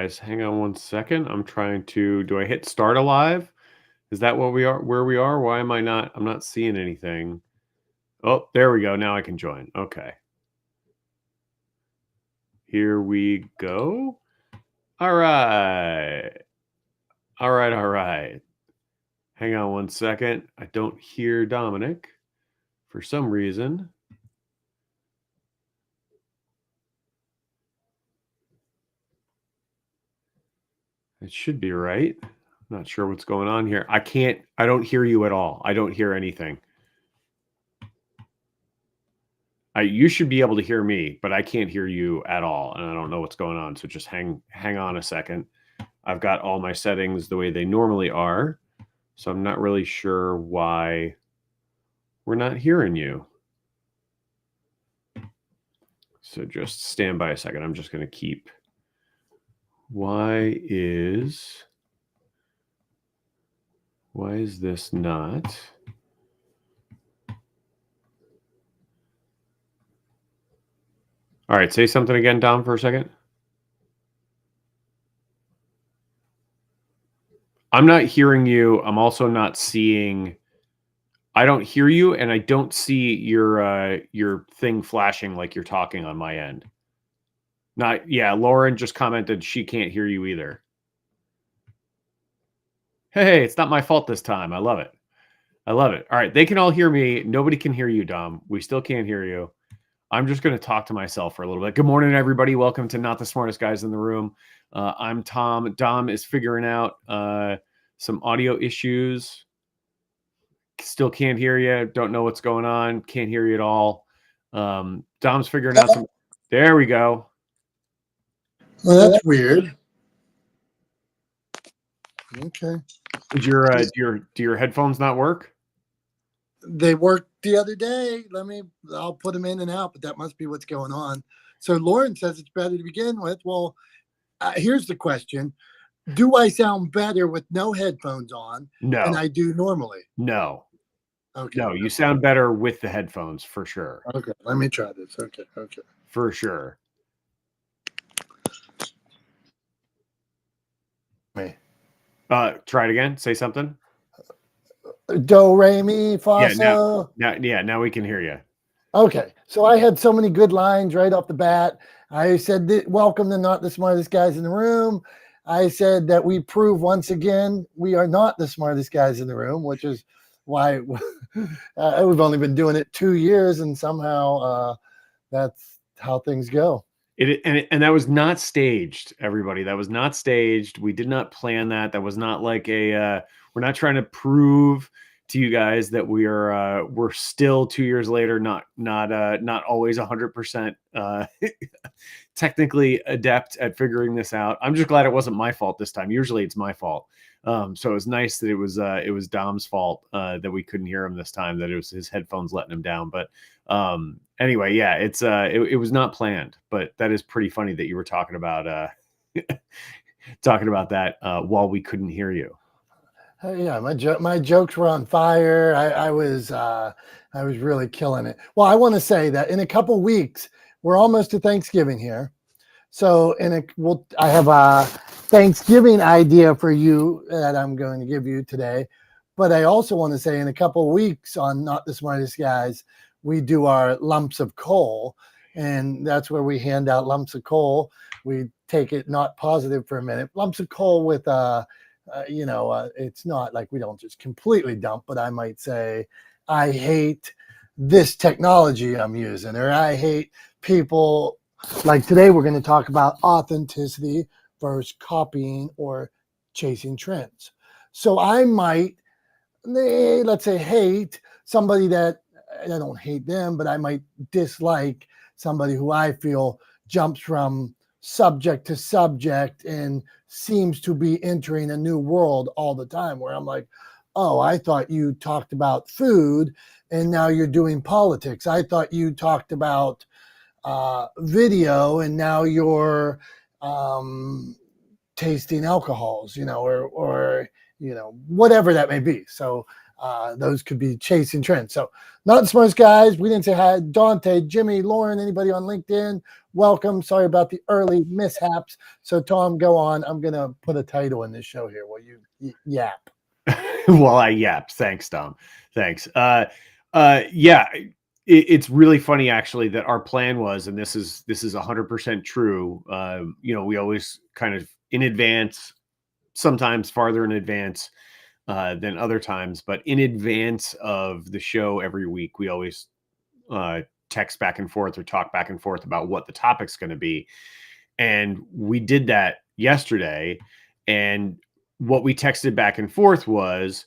guys. Hang on one second. I'm trying to. Do I hit start alive? Is that what we are? Where we are? Why am I not? I'm not seeing anything. Oh, there we go. Now I can join. Okay. Here we go. All right. All right. All right. Hang on one second. I don't hear Dominic for some reason. It should be right. I'm not sure what's going on here. I don't hear you at all. I don't hear anything. You should be able to hear me, but I can't hear you at all, and I don't know what's going on. So just hang on a second. I've got all my settings the way they normally are, so I'm not really sure why we're not hearing you. So just stand by a second. I'm just going to keep. Why is this not? All right, say something again, Dom, for a second. I'm not hearing you. I'm also not seeing. I don't hear you, and I don't see your thing flashing like you're talking on my end. Lauren just commented she can't hear you either. Hey, it's not my fault this time. I love it. I love it. All right, they can all hear me. Nobody can hear you, Dom. We still can't hear you. I'm just going to talk to myself for a little bit. Good morning, everybody. Welcome to Not the Smartest Guys in the Room. I'm Tom. Dom is figuring out some audio issues. Still can't hear you. Don't know what's going on. Can't hear you at all. Dom's figuring out some. There we go. Well, that's weird. Okay. Did your headphones not work? They worked the other day. I'll put them in and out, but that must be what's going on. So Lauren says it's better to begin with. Well, here's the question. Do I sound better with no headphones on than I do normally? No. Okay. No, you sound better with the headphones for sure. Okay, let me try this. Okay. For sure. Wait. Try it again. Say something. Do, re, mi, fa, so. Now we can hear you. Okay, so I had so many good lines right off the bat. I said, welcome to Not the Smartest Guys in the Room. I said that we prove once again we are not the smartest guys in the room, which is why we've only been doing it 2 years, and somehow that's how things go. And that was not staged, everybody. That was not staged. We did not plan that. That was not like we're not trying to prove to you guys that we're still 2 years later, not always 100% technically adept at figuring this out. I'm just glad it wasn't my fault this time. Usually it's my fault. So it was nice that it was Dom's fault that we couldn't hear him this time, that it was his headphones letting him down. But anyway, yeah, it was not planned, but that is pretty funny that you were talking about that while we couldn't hear you. Yeah, my jokes were on fire. I was really killing it. Well, I want to say that in a couple weeks, we're almost to Thanksgiving here. So I have a Thanksgiving idea for you that I'm going to give you today. But I also want to say in a couple of weeks on Not the Smartest Guys, we do our lumps of coal. And that's where we hand out lumps of coal. We take it not positive for a minute. Lumps of coal with it's not like we don't just completely dump, but I might say, I hate this technology I'm using, or I hate people. Like today, we're going to talk about authenticity versus copying or chasing trends. So I might, let's say, hate somebody that I don't hate them, but I might dislike somebody who I feel jumps from subject to subject and seems to be entering a new world all the time, where I'm like, oh, I thought you talked about food and now you're doing politics. I thought you talked about video and now you're tasting alcohols, or whatever that may be. So those could be chasing trends. So not the smartest guys. We didn't say hi. Dante, Jimmy, Lauren, anybody on LinkedIn, welcome. Sorry about the early mishaps. So Tom, go on. I'm going to put a title in this show here. Will you yap? Well, I yap. Thanks, Tom. Thanks. Yeah, it's really funny actually that our plan was, and this is 100% true. We always kind of in advance, sometimes farther in advance than other times, but in advance of the show every week, we always text back and forth or talk back and forth about what the topic's going to be. And we did that yesterday. And what we texted back and forth was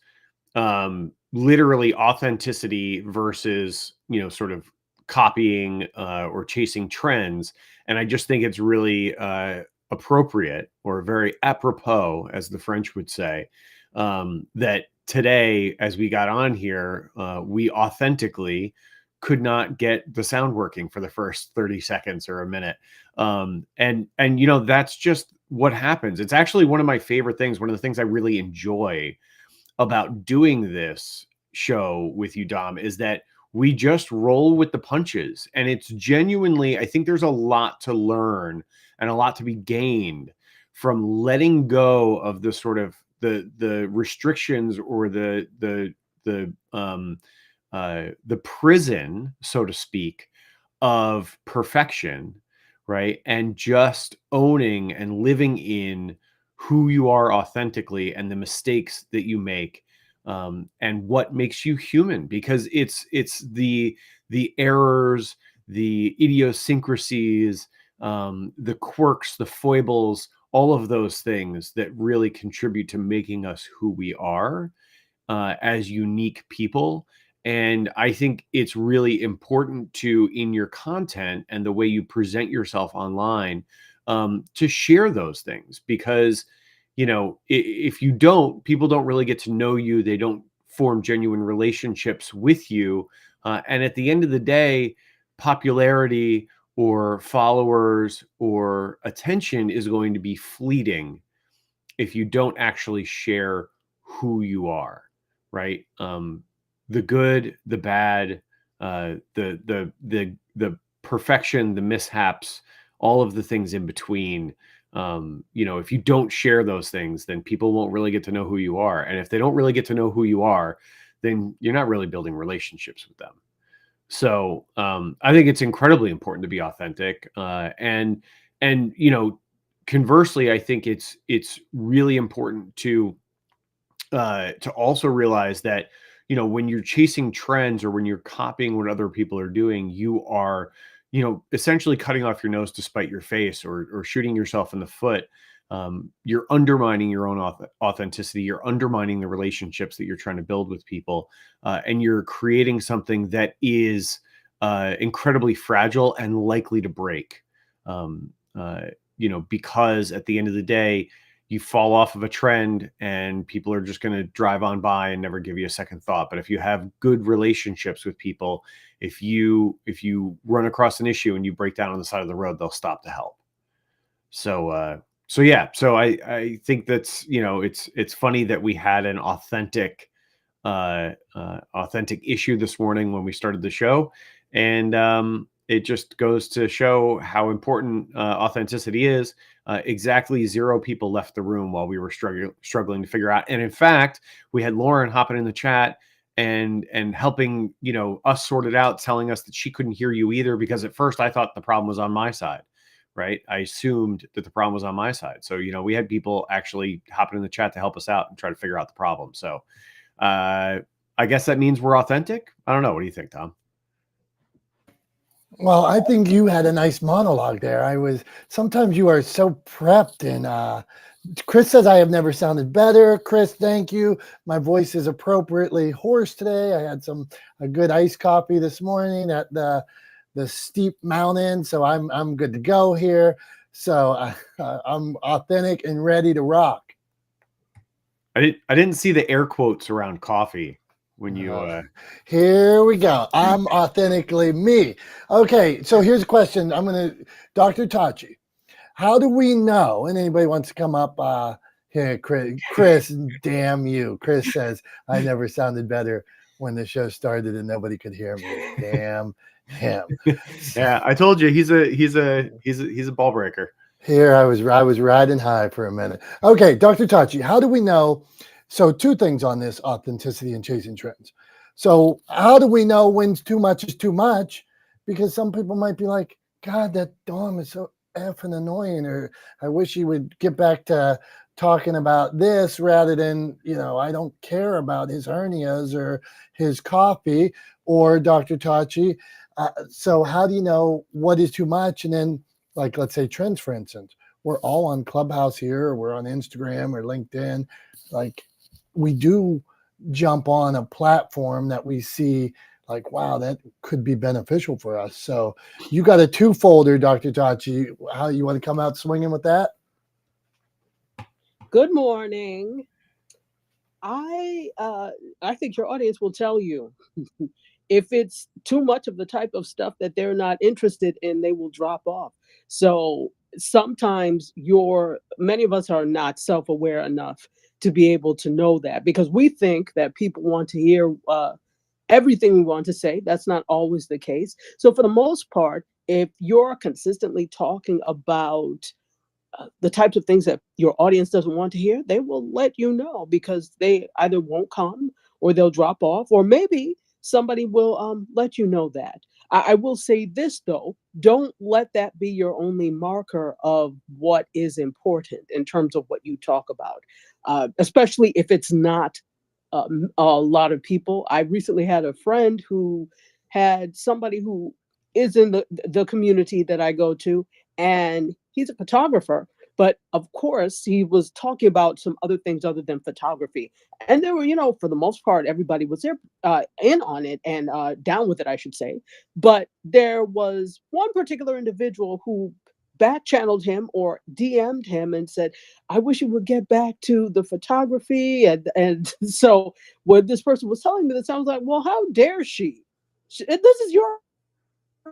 literally authenticity versus, sort of copying or chasing trends. And I just think it's really appropriate, or very apropos, as the French would say, that today, as we got on here, we authentically could not get the sound working for the first 30 seconds or a minute. And that's just what happens. It's actually one of my favorite things. One of the things I really enjoy about doing this show with you, Dom, is that we just roll with the punches. And it's genuinely, I think there's a lot to learn and a lot to be gained from letting go of the sort of the restrictions or the prison, so to speak, of perfection, right? And just owning and living in who you are authentically and the mistakes that you make, and what makes you human, because it's the errors, the idiosyncrasies, the quirks, the foibles, all of those things that really contribute to making us who we are as unique people. And I think it's really important to, in your content and the way you present yourself online, to share those things, because, if you don't, people don't really get to know you. They don't form genuine relationships with you. And at the end of the day, popularity or followers or attention is going to be fleeting if you don't actually share who you are, right? The good, the bad, the perfection, the mishaps, all of the things in between. If you don't share those things, then people won't really get to know who you are. And if they don't really get to know who you are, then you're not really building relationships with them. So I think it's incredibly important to be authentic. And conversely, I think it's really important to also realize that, when you're chasing trends or when you're copying what other people are doing, you are, essentially cutting off your nose to spite your face, or shooting yourself in the foot. You're undermining your own authenticity. You're undermining the relationships that you're trying to build with people. And you're creating something that is incredibly fragile and likely to break. Because at the end of the day, you fall off of a trend and people are just going to drive on by and never give you a second thought. But if you have good relationships with people, if you run across an issue and you break down on the side of the road, they'll stop to help. So I think that's, it's funny that we had an authentic issue this morning when we started the show. And it just goes to show how important authenticity is. Exactly 0 people left the room while we were struggling to figure out. And in fact, we had Lauren hopping in the chat and helping, us sort it out, telling us that she couldn't hear you either, because at first I thought the problem was on my side, right? I assumed that the problem was on my side. So, we had people actually hopping in the chat to help us out and try to figure out the problem. So I guess that means we're authentic. I don't know. What do you think, Tom? Well, I think you had a nice monologue there. Sometimes you are so prepped, and Chris says I have never sounded better. Chris, thank you. My voice is appropriately hoarse today. I had a good iced coffee this morning at the steep mountain, so I'm good to go here. So I'm authentic and ready to rock. I didn't see the air quotes around coffee when you here we go. I'm authentically me. Okay, so here's a question. Dr. Tachi, how do we know, and anybody wants to come up Here, Chris, damn you. Chris says, I never sounded better when the show started and nobody could hear me. Damn him. Yeah, I told you he's a ball breaker. Here I was riding high for a minute. Okay, Dr. Tachi, how do we know? So two things on this authenticity and chasing trends. So how do we know when too much is too much? Because some people might be like, God, that Dom is so effing annoying, or I wish he would get back to talking about this rather than, I don't care about his hernias or his coffee, or Dr. Tachi. So how do you know what is too much? And then, like, let's say trends, for instance, we're all on Clubhouse here, or we're on Instagram or LinkedIn. Like, we do jump on a platform that we see like, wow, that could be beneficial for us. So you got a two-folder, Dr. Tachi. How you want to come out swinging with that? Good morning. I think your audience will tell you if it's too much of the type of stuff that they're not interested in, they will drop off. So sometimes many of us are not self-aware enough to be able to know that, because we think that people want to hear everything we want to say. That's not always the case. So for the most part, if you're consistently talking about the types of things that your audience doesn't want to hear, they will let you know, because they either won't come or they'll drop off, or maybe somebody will let you know that. I will say this though, don't let that be your only marker of what is important in terms of what you talk about, especially if it's not a lot of people. I recently had a friend who had somebody who is in the community that I go to, and he's a photographer. But of course, he was talking about some other things other than photography. And there were, for the most part, everybody was there in on it and down with it, I should say. But there was one particular individual who back channeled him or DM'd him and said, I wish you would get back to the photography. And so when this person was telling me this, I was like, well, how dare she? This is your,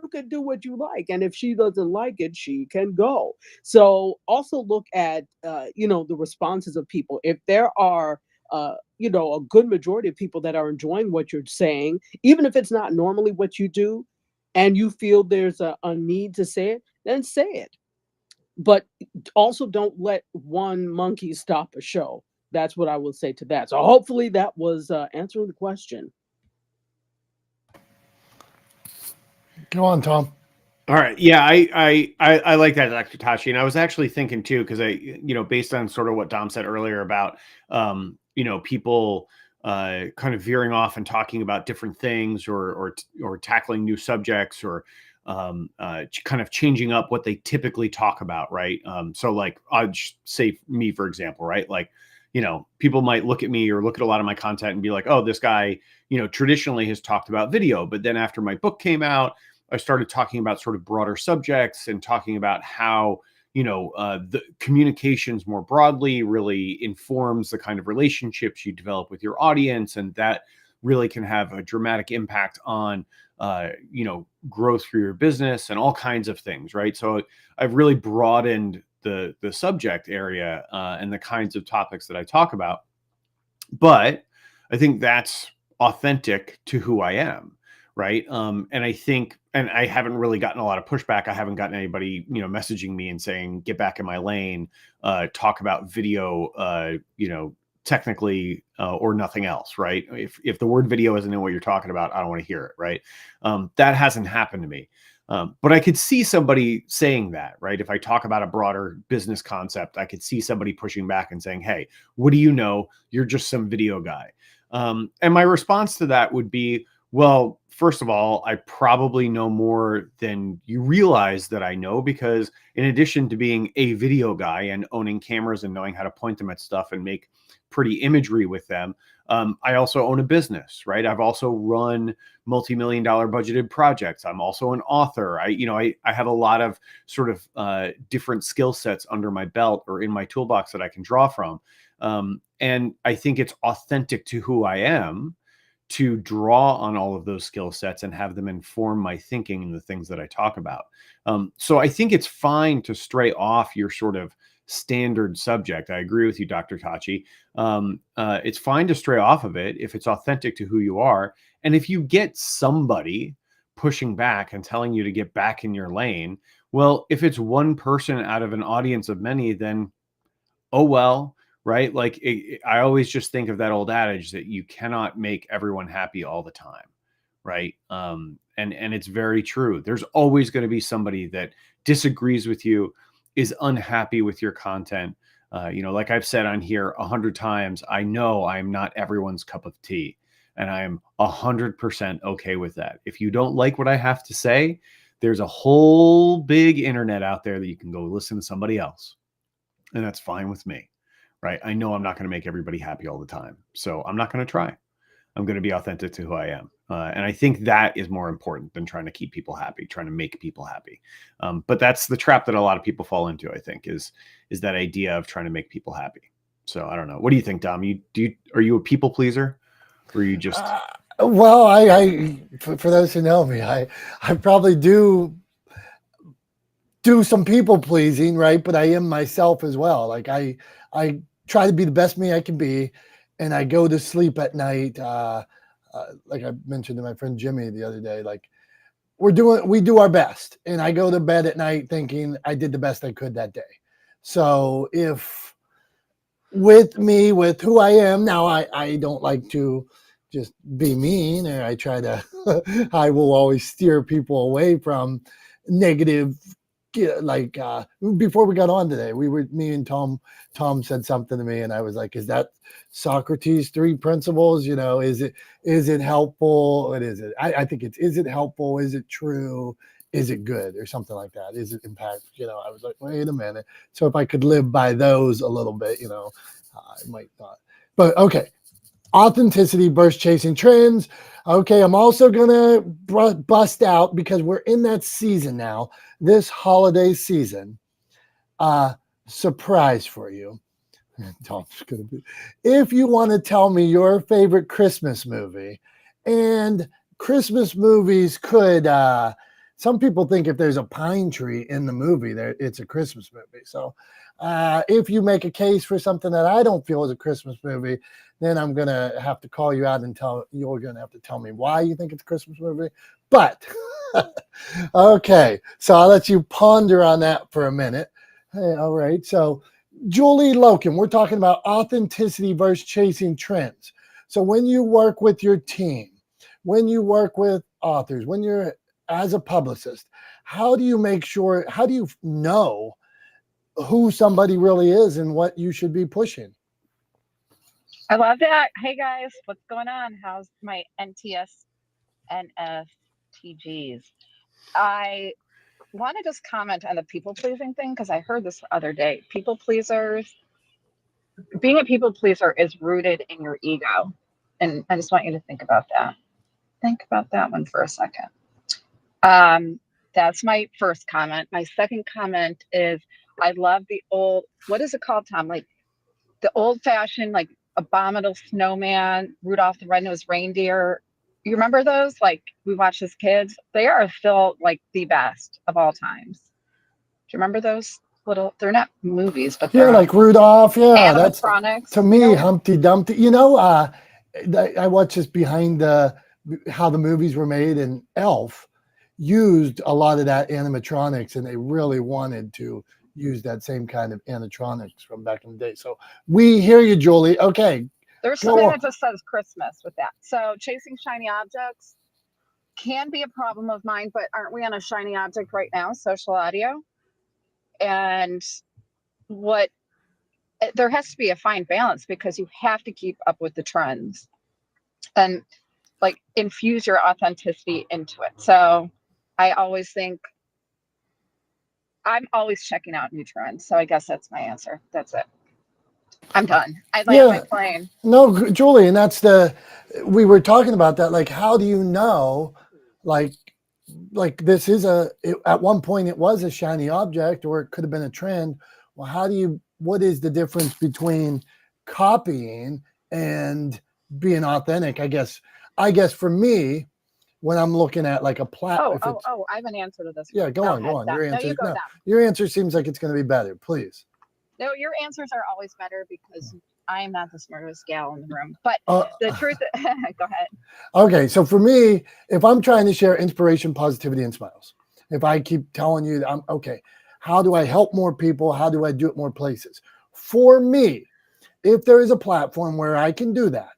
you can do what you like, and if she doesn't like it, she can go. So also look at the responses of people. If there are a good majority of people that are enjoying what you're saying, even if it's not normally what you do, and you feel there's a need to say it, then say it. But also don't let one monkey stop a show. That's what I will say to that. So hopefully that was answering the question. Go on, Tom. All right. Yeah, I like that, Dr. Tachi. And I was actually thinking too, because based on sort of what Dom said earlier about people kind of veering off and talking about different things, or tackling new subjects, or kind of changing up what they typically talk about, right? So like I'd say me, for example, right? Like, people might look at me or look at a lot of my content and be like, oh, this guy, traditionally has talked about video. But then after my book came out, I started talking about sort of broader subjects and talking about how, the communications more broadly really informs the kind of relationships you develop with your audience. And that really can have a dramatic impact on, growth for your business and all kinds of things, right? So I've really broadened the subject area and the kinds of topics that I talk about. But I think that's authentic to who I am. Right. And I think, and I haven't really gotten a lot of pushback. I haven't gotten anybody, messaging me and saying, get back in my lane, talk about video, technically, or nothing else. Right. If the word video isn't in what you're talking about, I don't want to hear it. Right. That hasn't happened to me. But I could see somebody saying that, right? If I talk about a broader business concept, I could see somebody pushing back and saying, hey, what do you know? You're just some video guy. And my response to that would be, well, first of all, I probably know more than you realize that I know, because in addition to being a video guy and owning cameras and knowing how to point them at stuff and make pretty imagery with them, I also own a business, right? I've also run multi-million-dollar budgeted projects. I'm also an author. I have a lot of sort of different skill sets under my belt or in my toolbox that I can draw from. And I think it's authentic to who I am to draw on all of those skill sets and have them inform my thinking and the things that I talk about. So I think it's fine to stray off your sort of standard subject. I agree with you, Dr. Tachi. It's fine to stray off of it if it's authentic to who you are. And if you get somebody pushing back and telling you to get back in your lane, well, if it's one person out of an audience of many, then oh well, right? Like I always just think of that old adage that you cannot make everyone happy all the time, right? And it's very true. There's always going to be somebody that disagrees with you, is unhappy with your content. Like I've said on here 100 times, I know I'm not everyone's cup of tea, and I'm 100% okay with that. If you don't like what I have to say, there's a whole big internet out there that you can go listen to somebody else. And that's fine with me, right? I know I'm not going to make everybody happy all the time. So I'm not going to try. I'm going to be authentic to who I am. And I think that is more important than trying to keep people happy, trying to make people happy. But that's the trap that a lot of people fall into, I think, is that idea of trying to make people happy. So I don't know. What do you think, Dom? Are you a people pleaser? Or are you just... Well, I for those who know me, I probably do some people pleasing, right? But I am myself as well. Like I try to be the best me I can be, and I go to sleep at night. Like I mentioned to my friend Jimmy the other day, like we do our best, and I go to bed at night thinking I did the best I could that day. So if with who I am now, I don't like to just be mean, and I try to, I will always steer people away from negative. Like before we got on today, me and Tom said something to me, and I was like, is that Socrates' 3 principles? Is it helpful? What is it? I think is it helpful? Is it true? Is it good? Or something like that. Is it impact? I was like, wait a minute. So if I could live by those a little bit, I might not. But okay. Authenticity versus chasing trends. Okay, I'm also going to bust out, because we're in that season now, this holiday season. Surprise for you. Tom's gonna be. If you want to tell me your favorite Christmas movie, and Christmas movies could, some people think if there's a pine tree in the movie, it's a Christmas movie. So if you make a case for something that I don't feel is a Christmas movie, then I'm going to have to call you out and you're going to have to tell me why you think it's a Christmas movie. But, okay, so I'll let you ponder on that for a minute. Hey, all right, so Julie Loken, we're talking about authenticity versus chasing trends. So when you work with your team, when you work with authors, when you're as a publicist, how do you know who somebody really is and what you should be pushing? I love that. Hey guys, what's going on? How's my NTS NFTGs? I want to just comment on the people pleasing thing, because I heard this the other day. People pleasers, being a people pleaser is rooted in your ego. And I just want you to think about that. Think about that one for a second. That's my first comment. My second comment is I love the old, what is it called, Tom? Like the old fashioned, like Abominable Snowman, Rudolph the Red-Nosed Reindeer. You remember those? Like we watched as kids. They are still like the best of all times. Do you remember those little? They're not movies, but they're like Rudolph. Yeah, animatronics. That's to me Humpty Dumpty. I watched this behind how the movies were made, and Elf used a lot of that animatronics, and they really wanted to use that same kind of animatronics from back in the day. So we hear you, Julie. Okay. There's something that just says Christmas with that. So chasing shiny objects can be a problem of mine, but aren't we on a shiny object right now, social audio? And there has to be a fine balance, because you have to keep up with the trends and like infuse your authenticity into it. So I always think I'm always checking out new trends. So I guess that's my answer. That's it. I'm done. I land my plane. No, Julie, and we were talking about that. Like, how do you know, like this is at one point it was a shiny object, or it could have been a trend. Well, what is the difference between copying and being authentic? I guess for me, when I'm looking at like a platform. I have an answer to this. Yeah, go on. Your answer seems like it's going to be better. Please. No, your answers are always better because I am not the smartest gal in the room. But Uh, the truth, go ahead. Okay, so for me, if I'm trying to share inspiration, positivity, and smiles, if I keep telling you that I'm okay, how do I help more people? How do I do it more places? For me, if there is a platform where I can do that,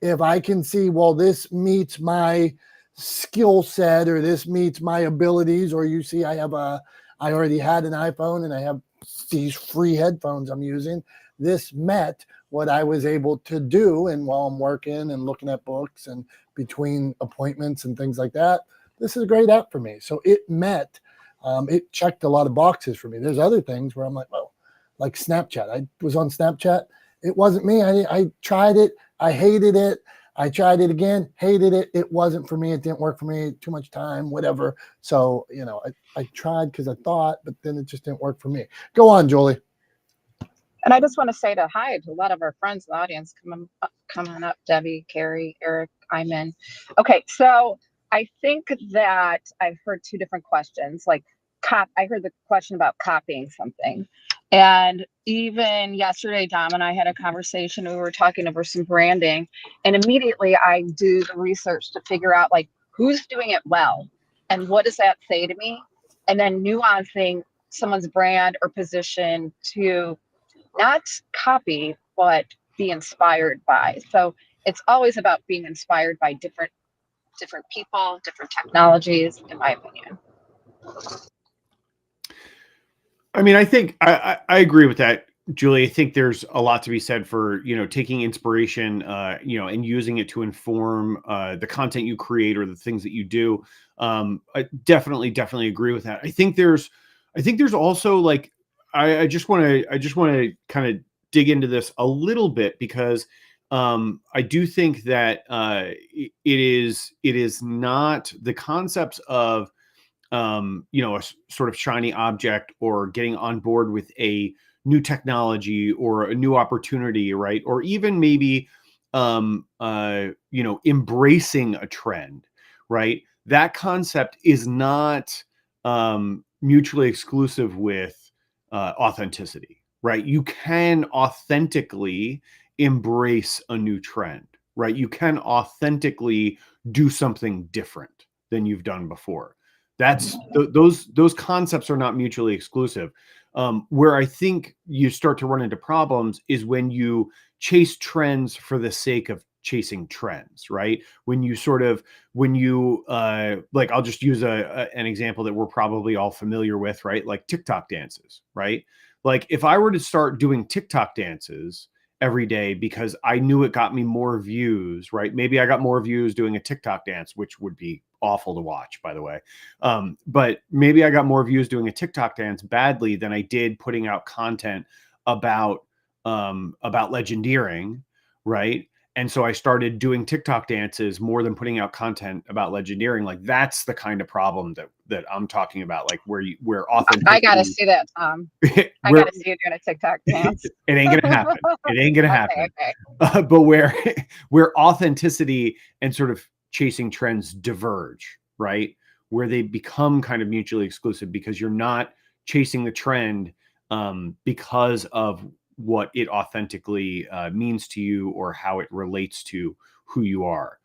if I can see, well, this meets my skill set or this meets my abilities, or you see, I already had an iPhone and I have these free headphones I'm using. This met what I was able to do. And while I'm working and looking at books and between appointments and things like that, this is a great app for me. So it met, it checked a lot of boxes for me. There's other things where I'm like, well, like Snapchat. I was on Snapchat. It wasn't me. I tried it. I hated it. I tried it again, hated it. It wasn't for me. It didn't work for me. Too much time, whatever. So, I tried because I thought, but then it just didn't work for me. Go on, Julie. And I just want to say hi to a lot of our friends in the audience. Come on up, Debbie, Carrie, Eric, Iman. Okay, so I think that I've heard two different questions. Like, I heard the question about copying something. And even yesterday, Dom and I had a conversation. We were talking over some branding. And immediately I do the research to figure out, like, who's doing it well? And what does that say to me? And then nuancing someone's brand or position to not copy, but be inspired by. So it's always about being inspired by different people, different technologies, in my opinion. I mean, I think I agree with that, Julie. I think there's a lot to be said for, taking inspiration, and using it to inform the content you create or the things that you do. I definitely agree with that. I think there's also, like, I just want to kind of dig into this a little bit because I do think that it is not the concepts of a sort of shiny object or getting on board with a new technology or a new opportunity, right? Or even maybe embracing a trend, right? That concept is not mutually exclusive with authenticity, right? You can authentically embrace a new trend, right? You can authentically do something different than you've done before. That's those concepts are not mutually exclusive. Where I think you start to run into problems is when you chase trends for the sake of chasing trends, right? When you like, I'll just use an example that we're probably all familiar with, right? Like TikTok dances, right? Like, if I were to start doing TikTok dances every day because I knew it got me more views, right? Maybe I got more views doing a TikTok dance, which would be awful to watch, by the way. But maybe I got more views doing a TikTok dance badly than I did putting out content about legendeering, right? And so I started doing TikTok dances more than putting out content about legendeering. Like, that's the kind of problem that I'm talking about. Like, where authenticity. I gotta see that, Tom. I gotta see you doing a TikTok dance. It ain't gonna happen. It ain't gonna happen. Okay. But where authenticity and sort of chasing trends diverge, right? Where they become kind of mutually exclusive because you're not chasing the trend because of what it authentically means to you or how it relates to who you are.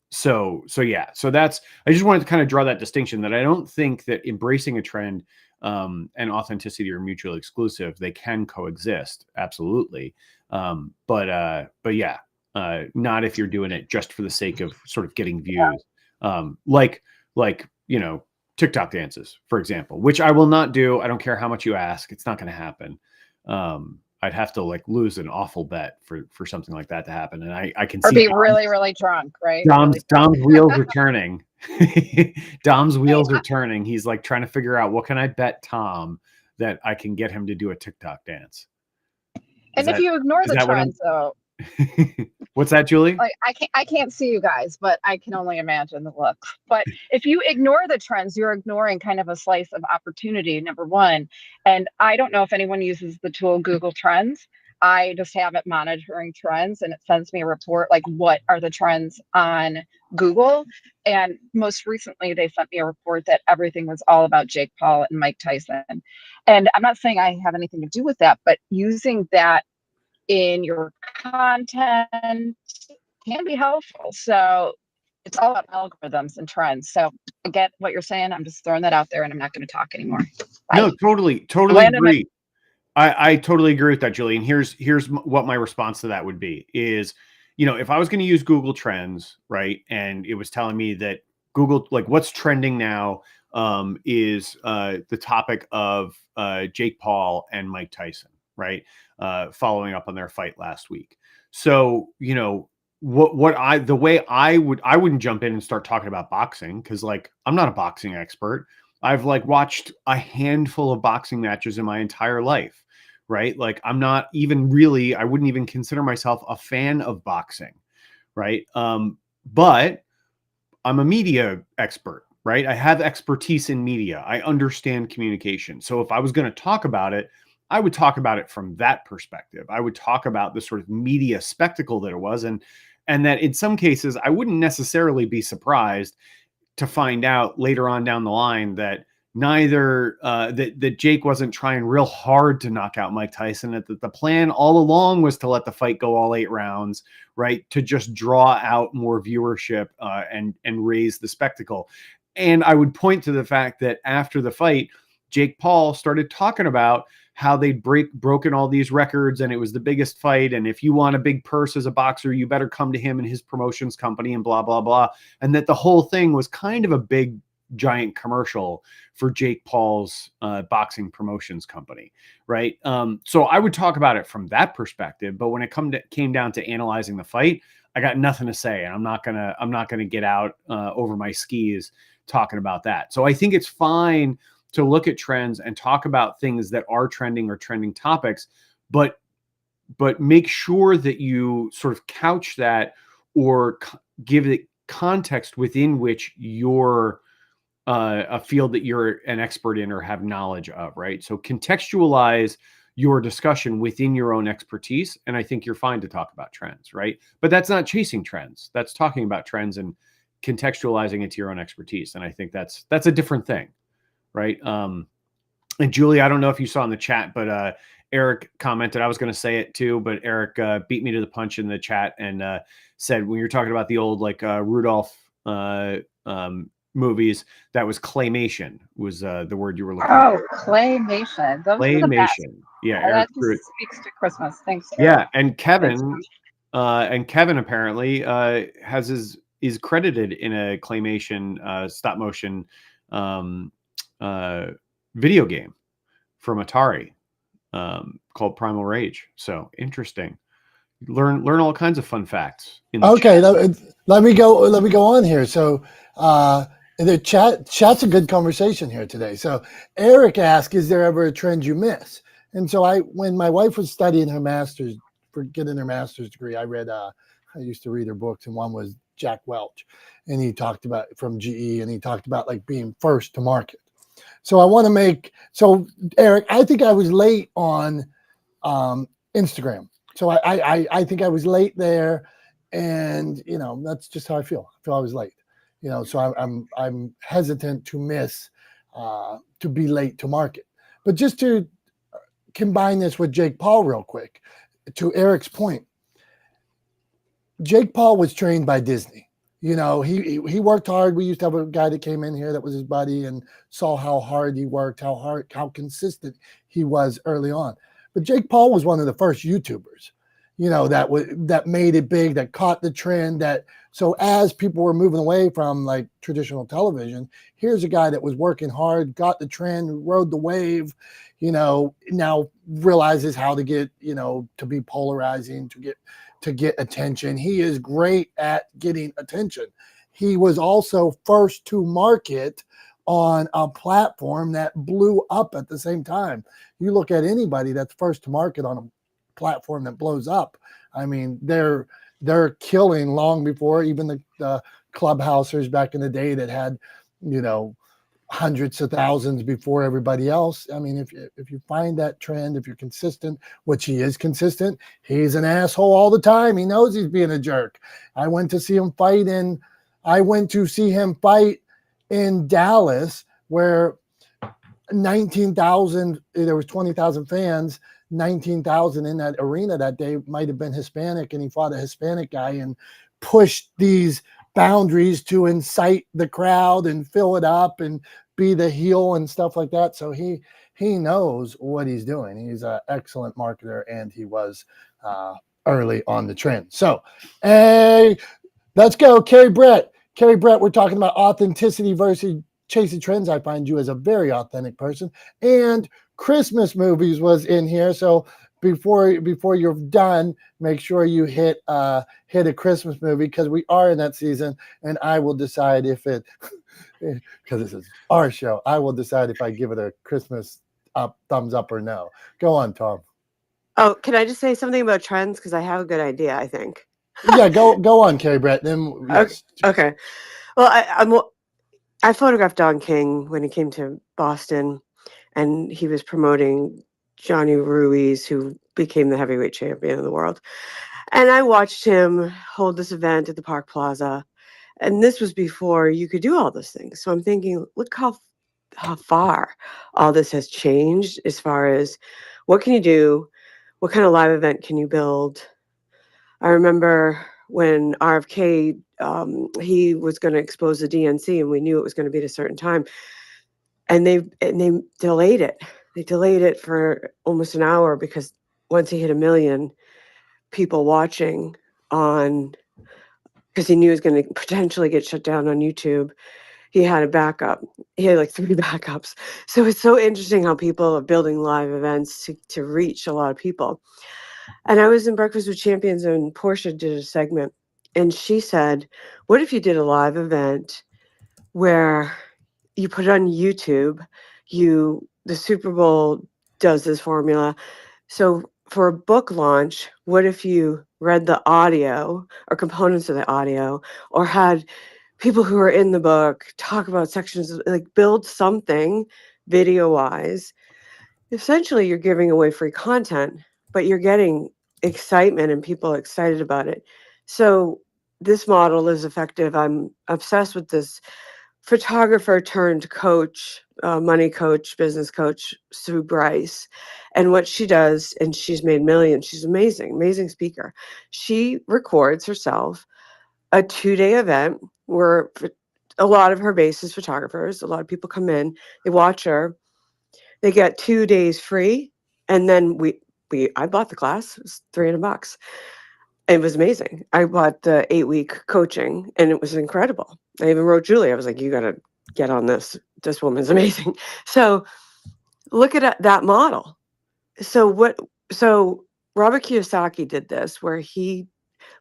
So that's, I just wanted to kind of draw that distinction, that I don't think that embracing a trend and authenticity are mutually exclusive. They can coexist, absolutely. But yeah, not if you're doing it just for the sake of sort of getting views. Like TikTok dances, for example, which I will not do. I don't care how much you ask. It's not going to happen. I'd have to like lose an awful bet for something like that to happen. And I can see be really, really drunk, right? Dom's wheels are turning. Dom's wheels are turning. He's like trying to figure out, what can I bet Tom that I can get him to do a TikTok dance? And if you ignore the trends, though. What's that, Julie? Like, I can't see you guys, but I can only imagine the look. But if you ignore the trends, you're ignoring kind of a slice of opportunity, number one. And I don't know if anyone uses the tool Google Trends, I just have it monitoring trends, and it sends me a report like what are the trends on Google. And most recently, they sent me a report that everything was all about Jake Paul and Mike Tyson. And I'm not saying I have anything to do with that, but using that in your content can be helpful. So it's all about algorithms and trends. So I get what you're saying. I'm just throwing that out there, and I'm not going to talk anymore. Bye. No, totally agree. I totally agree with that, Julie. And here's what my response to that would be is, if I was going to use Google Trends, right, and it was telling me that Google, like what's trending now is the topic of Jake Paul and Mike Tyson, right, following up on their fight last week. So, the way I wouldn't jump in and start talking about boxing because like I'm not a boxing expert. I've like watched a handful of boxing matches in my entire life, right? Like I'm not even really, I wouldn't even consider myself a fan of boxing, right? But I'm a media expert, right? I have expertise in media. I understand communication. So if I was going to talk about it, I would talk about it from that perspective. I would talk about the sort of media spectacle that it was, and that in some cases I wouldn't necessarily be surprised to find out later on down the line that neither that Jake wasn't trying real hard to knock out Mike Tyson. That the plan all along was to let the fight go all 8 rounds, right? To just draw out more viewership and raise the spectacle. And I would point to the fact that after the fight, Jake Paul started talking about how they'd broken all these records and it was the biggest fight. And if you want a big purse as a boxer, you better come to him and his promotions company and blah, blah, blah. And that the whole thing was kind of a big, giant commercial for Jake Paul's boxing promotions company, right? So I would talk about it from that perspective. But when it came down to analyzing the fight, I got nothing to say. And I'm not gonna get out over my skis talking about that. So I think it's fine to look at trends and talk about things that are trending or trending topics, but make sure that you sort of couch that or give it context within which you're a field that you're an expert in or have knowledge of, right? So contextualize your discussion within your own expertise, and I think you're fine to talk about trends, right? But that's not chasing trends. That's talking about trends and contextualizing it to your own expertise, and I think that's a different thing. Right. And Julie, I don't know if you saw in the chat, but Eric commented, I was going to say it too, but Eric beat me to the punch in the chat and said, when you're talking about the old like Rudolph movies, that was claymation was the word you were looking for. Claymation. Those are the best. Claymation. Yeah. That just speaks to Christmas. Thanks, Eric. Yeah. And Kevin apparently is credited in a claymation stop motion video game from Atari called Primal Rage. So interesting. Learn all kinds of fun facts. Okay, let me go on here. So the chat's a good conversation here today. So Eric asked, "Is there ever a trend you miss?" And so when my wife was studying her master's for getting her master's degree, I used to read her books, and one was Jack Welch, and he talked about from GE, and he talked about like being first to market. So Eric, I think I was late on Instagram. So I think I was late there, and that's just how I feel. I feel I was late. So I'm hesitant to miss to be late to market. But just to combine this with Jake Paul real quick, to Eric's point, Jake Paul was trained by Disney. He worked hard. We used to have a guy that came in here that was his buddy and saw how hard he worked, how consistent he was early on. But Jake Paul was one of the first YouTubers, that made it big, that caught the trend. So as people were moving away from like traditional television, here's a guy that was working hard, got the trend, rode the wave, now realizes how to get, to be polarizing, to get attention. He is great at getting attention. He was also first to market on a platform that blew up at the same time. You look at anybody that's first to market on a platform that blows up. I mean, they're killing long before even the clubhousers back in the day that had, hundreds of thousands before everybody else. I mean, if you find that trend, if you're consistent, which he is consistent, he's an asshole all the time. He knows he's being a jerk. I went to see him fight in Dallas, where 19,000, there was 20,000 fans, 19,000 in that arena that day might have been Hispanic, and he fought a Hispanic guy and pushed these boundaries to incite the crowd and fill it up and be the heel and stuff like that. So he knows what he's doing. He's an excellent marketer, and he was early on the trend. So, hey, let's go, Carrie Brett. Carrie Brett, we're talking about authenticity versus chasing trends. I find you as a very authentic person. And Christmas movies was in here. So before you're done, make sure you hit a Christmas movie, because we are in that season, and I will decide if it, because this is our show, I will decide if I give it a Christmas thumbs up or no. Go on, Tom. Oh, can I just say something about trends? Because I have a good idea, I think. Yeah, go on, Carrie Brett. Then yes. Okay. Well, I photographed Don King when he came to Boston, and he was promoting Johnny Ruiz, who became the heavyweight champion of the world. And I watched him hold this event at the Park Plaza. And this was before you could do all those things. So I'm thinking, look how far all this has changed as far as what can you do? What kind of live event can you build? I remember when RFK, he was going to expose the DNC, and we knew it was going to be at a certain time. And they delayed it. They delayed it for almost an hour, because once he hit 1 million people watching on, because he knew he was going to potentially get shut down on YouTube, he had a backup. He had like 3 backups. So it's so interesting how people are building live events to reach a lot of people. And I was in Breakfast with Champions, and Portia did a segment, and she said, what if you did a live event where you put it on YouTube, the Super Bowl does this formula. So for a book launch, what if you read the audio or components of the audio, or had people who are in the book talk about sections, like build something video wise. Essentially, you're giving away free content, but you're getting excitement and people are excited about it. So this model is effective. I'm obsessed with this photographer turned coach, money coach, business coach, Sue Bryce. And what she does, and she's made millions, she's amazing speaker. She records herself a 2-day event where a lot of her base is photographers. A lot of people come in, they watch her, they get 2 days free. And then I bought the class, it was $300. It was amazing. I bought the 8-week coaching, and it was incredible. I even wrote Julie. I was like, you got to get on this. This woman's amazing. So look at that model. So Robert Kiyosaki did this, where he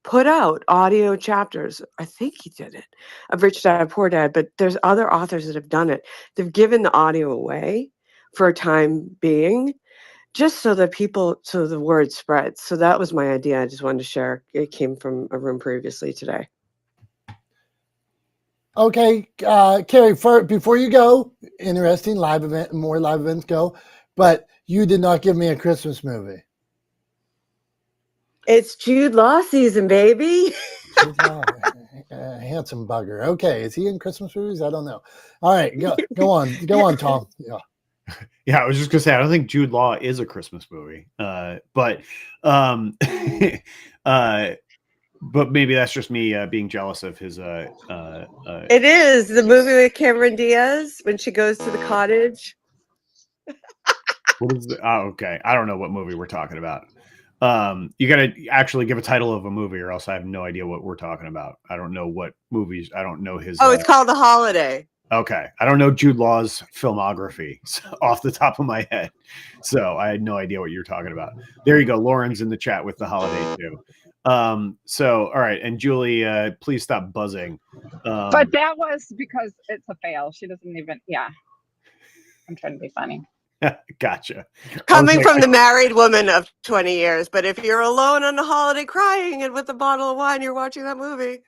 put out audio chapters. I think he did it, of Rich Dad, Poor Dad, but there's other authors that have done it. They've given the audio away for a time being, just so that so the word spreads. So that was my idea. I just wanted to share. It came from a room previously today. Okay, Carrie, before you go, interesting live event, more live events go, but you did not give me a Christmas movie. It's Jude Law season, baby. Handsome bugger. Okay, is he in Christmas movies? I don't know. All right, go on, Tom. Yeah. Yeah, I was just gonna say I don't think Jude Law is a Christmas movie, but maybe that's just me being jealous of his. It is the movie with Cameron Diaz when she goes to the cottage. What is the? Oh, okay. I don't know what movie we're talking about. You got to actually give a title of a movie, or else I have no idea what we're talking about. I don't know what movies. I don't know his. Oh, it's called The Holiday. Okay, I don't know Jude Law's filmography off the top of my head, so I had no idea what you're talking about. There you go. Lauren's in the chat with The Holiday too. So all right, and Julie, please stop buzzing. But that was because it's a fail. She doesn't even. Yeah, I'm trying to be funny. Gotcha. Coming from the married woman of 20 years, but if you're alone on the holiday crying and with a bottle of wine, you're watching that movie.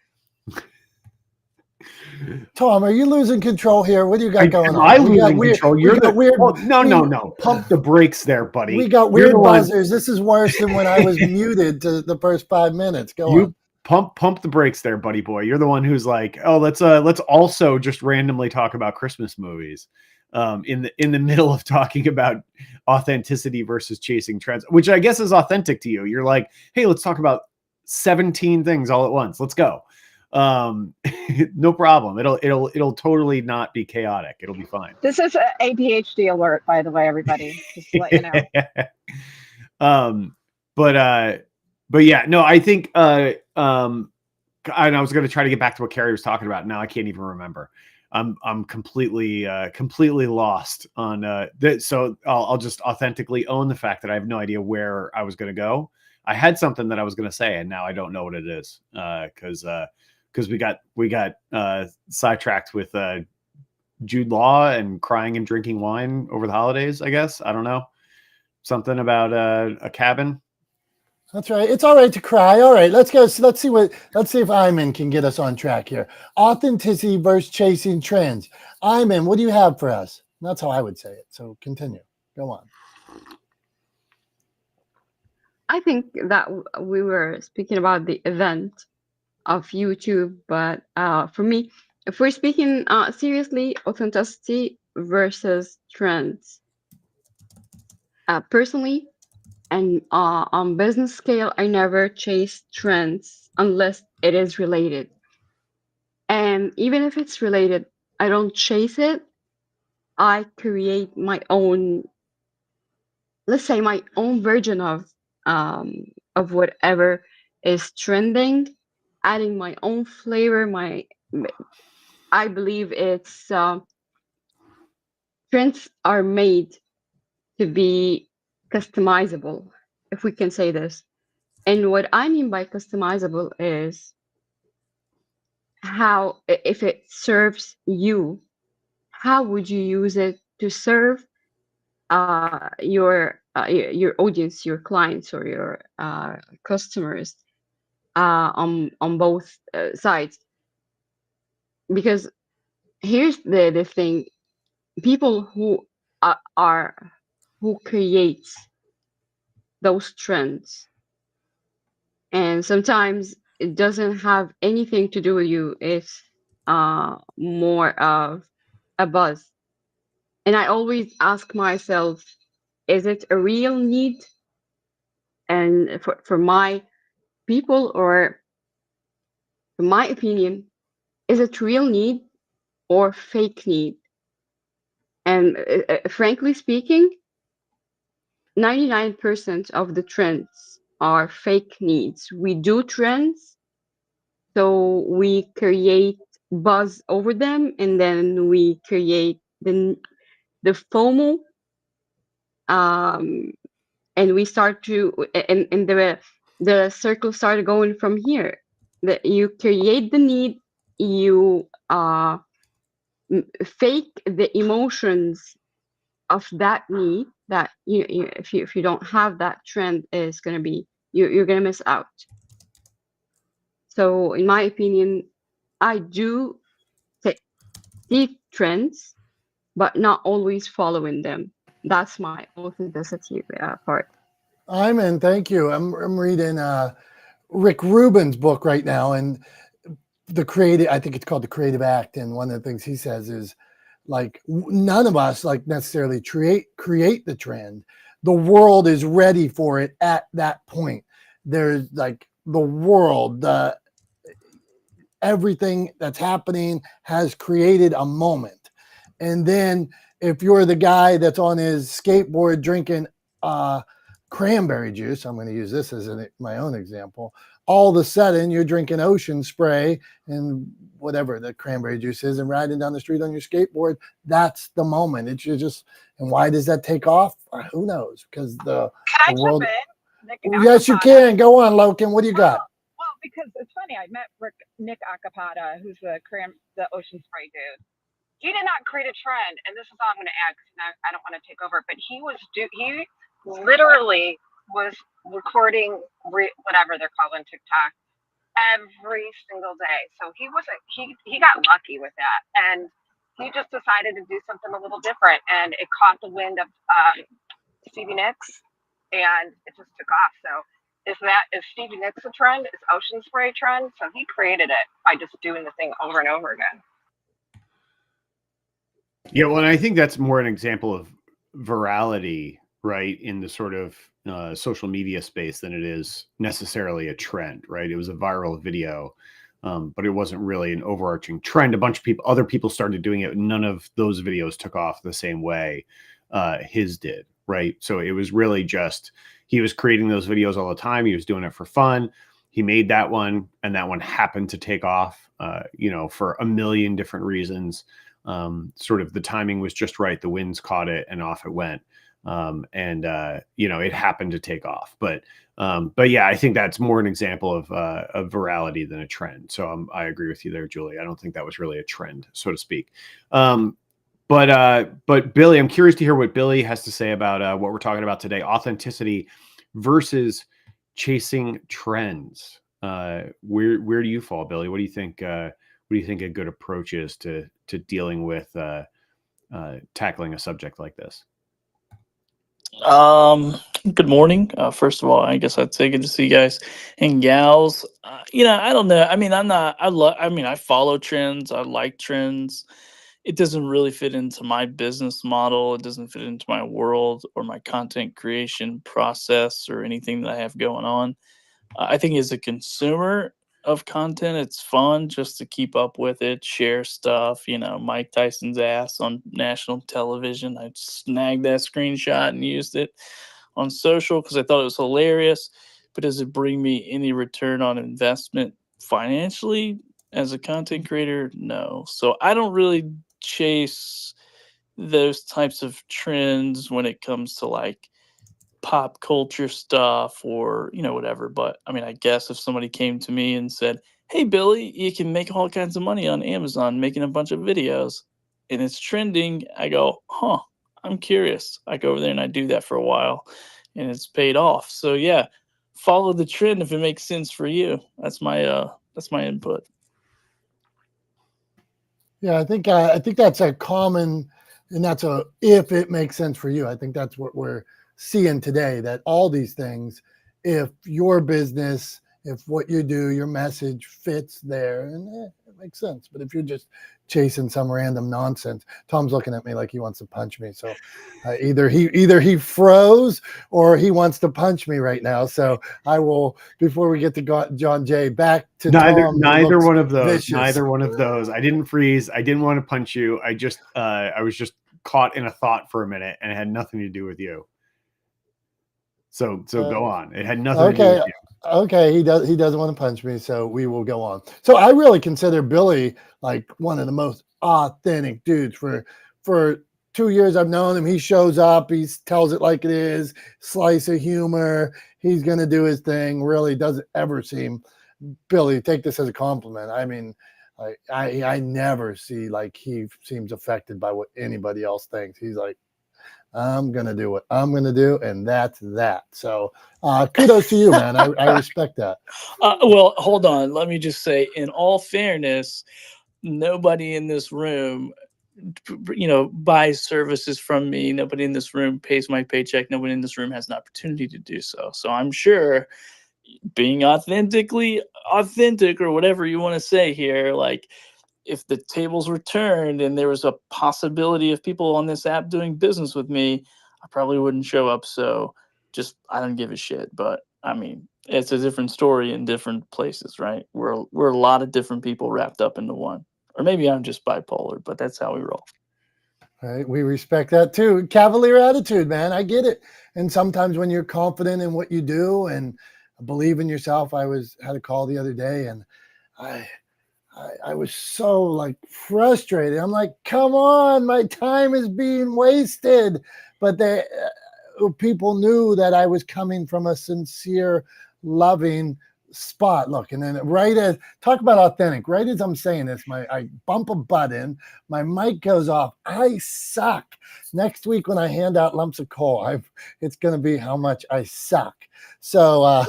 Tom, are you losing control here? What do you got going Am on? I We got losing weird. control? We You're got the weird. oh, no, we, no, no. Pump the brakes there, buddy. we got You're weird the one. buzzers. This is worse than when I was muted to the first 5 minutes. Go You on. pump the brakes there, buddy boy. You're the one who's like, oh, let's also just randomly talk about Christmas movies. In the middle of talking about authenticity versus chasing trends, which I guess is authentic to you. You're like, hey, let's talk about 17 things all at once. Let's go. No problem. It'll totally not be chaotic. It'll be fine. This is an ADHD alert, by the way, everybody. Just to let you know. But yeah, no, I think and I was going to try to get back to what Carrie was talking about. Now I can't even remember. I'm completely lost on that. So I'll just authentically own the fact that I have no idea where I was going to go. I had something that I was going to say, and now I don't know what it is because we got sidetracked with Jude Law and crying and drinking wine over the holidays. I guess I don't know, something about a cabin. That's right. It's all right to cry. All right, let's go. Let's see if Iman can get us on track here. Authenticity versus chasing trends. Iman, what do you have for us? That's how I would say it. So continue. Go on. I think that we were speaking about the event of YouTube, but for me, if we're speaking seriously, authenticity versus trends. Personally, and on business scale, I never chase trends unless it is related. And even if it's related, I don't chase it. I create my own, let's say, my own version of whatever is trending, adding my own flavor. I believe it's trends are made to be customizable, if we can say this. And what I mean by customizable is how, if it serves you, how would you use it to serve your audience, your clients, or your customers on both sides? Because here's the thing: people who are who creates those trends, and sometimes it doesn't have anything to do with you. It's more of a buzz. And I always ask myself, is it a real need? And for my people, or for my opinion, is it real need or fake need? And frankly speaking, 99% of the trends are fake needs. We do trends, so we create buzz over them, and then we create the FOMO, and we start to, and the circle started going from here. That you create the need, you fake the emotions of that need, that if you don't have that trend, is going to be, you're going to miss out. So in my opinion, I do see trends, but not always following them. That's my authenticity part. Iman, thank you. I'm reading Rick Rubin's book right now, and I think it's called The Creative Act. And one of the things he says is, like, none of us like necessarily create the trend. The world is ready for it at that point. There's like the world, everything that's happening has created a moment. And then if you're the guy that's on his skateboard drinking cranberry juice, I'm going to use this as my own example, all of a sudden you're drinking ocean spray and whatever the cranberry juice is and riding down the street on your skateboard. That's the moment. It's just, and why does that take off? Who knows? Because the world. Yes, you can. Go on, Loken. What do you got? Well, because it's funny. I met Nick Acapata, who's the ocean spray dude. He did not create a trend, and this is all I'm going to add because I don't want to take over. But he literally was recording whatever they're calling TikTok, every single day. So he got lucky with that, and he just decided to do something a little different, and it caught the wind of Stevie Nicks, and it just took off. So is Stevie Nicks a trend? Is ocean spray a trend? So he created it by just doing the thing over and over again. Yeah, well, and I think that's more an example of virality, right, in the sort of social media space than it is necessarily a trend, right? It was a viral video, but it wasn't really an overarching trend. A bunch of other people started doing it. None of those videos took off the same way his did, right? So it was really just he was creating those videos all the time. He was doing it for fun. He made that one, and that one happened to take off, for a million different reasons. Sort of the timing was just right. The winds caught it and off it went. It happened to take off, but yeah, I think that's more an example of virality than a trend. So I agree with you there, Julie. I don't think that was really a trend, so to speak. But Billy, I'm curious to hear what Billy has to say about what we're talking about today: authenticity versus chasing trends. Where do you fall, Billy? What do you think? What do you think a good approach is to dealing with tackling a subject like this? Good morning. First of all, I guess I'd say good to see you guys and gals. I don't know. I mean, I follow trends. I like trends. It doesn't really fit into my business model. It doesn't fit into my world or my content creation process or anything that I have going on. I think as a consumer of content, it's fun just to keep up with it, share stuff. Mike Tyson's ass on national television. I snagged that screenshot and used it on social because I thought it was hilarious. But does it bring me any return on investment financially as a content creator? No. So I don't really chase those types of trends when it comes to like pop culture stuff or whatever. But I mean, I guess if somebody came to me and said, hey Billy, you can make all kinds of money on Amazon making a bunch of videos and it's trending, I go, I'm curious. I go over there and I do that for a while and it's paid off. So yeah, follow the trend if it makes sense for you. That's my input. Yeah, I think that's a common, and that's if it makes sense for you. I think that's what we're seeing today, that all these things, if your business, if what you do, your message fits there, and it makes sense. But if you're just chasing some random nonsense, Tom's looking at me like he wants to punch me. So either he froze or he wants to punch me right now. So I will, before we get to John Jay, back to Tom. Neither one of those. Vicious. Neither one of those. I didn't freeze. I didn't want to punch you. I was just caught in a thought for a minute, and it had nothing to do with you. So go on. It had nothing to do with you. Okay, he doesn't want to punch me, so we will go on. So I really consider Billy like one of the most authentic dudes. For 2 years I've known him. He shows up, he tells it like it is, slice of humor. He's gonna do his thing. Really doesn't ever seem, Billy, take this as a compliment. I mean, I never see like he seems affected by what anybody else thinks. He's like, I'm going to do what I'm going to do, and that's that. So kudos to you, man. I respect that. Well, hold on. Let me just say, in all fairness, nobody in this room, buys services from me. Nobody in this room pays my paycheck. Nobody in this room has an opportunity to do so. So I'm sure being authentically authentic, or whatever you want to say here, like, if the tables were turned and there was a possibility of people on this app doing business with me, I probably wouldn't show up. So I don't give a shit. But I mean, it's a different story in different places, right? We're a lot of different people wrapped up into one. Or maybe I'm just bipolar, but that's how we roll. All right, we respect that too. Cavalier attitude, man. I get it. And sometimes when you're confident in what you do and believe in yourself, I had a call the other day, and I was so like frustrated. I'm like, come on, my time is being wasted. But people knew that I was coming from a sincere, loving spot. Look, and then talk about authentic, right as I'm saying this, I bump a button, my mic goes off. I suck. Next week when I hand out lumps of coal, it's going to be how much I suck. So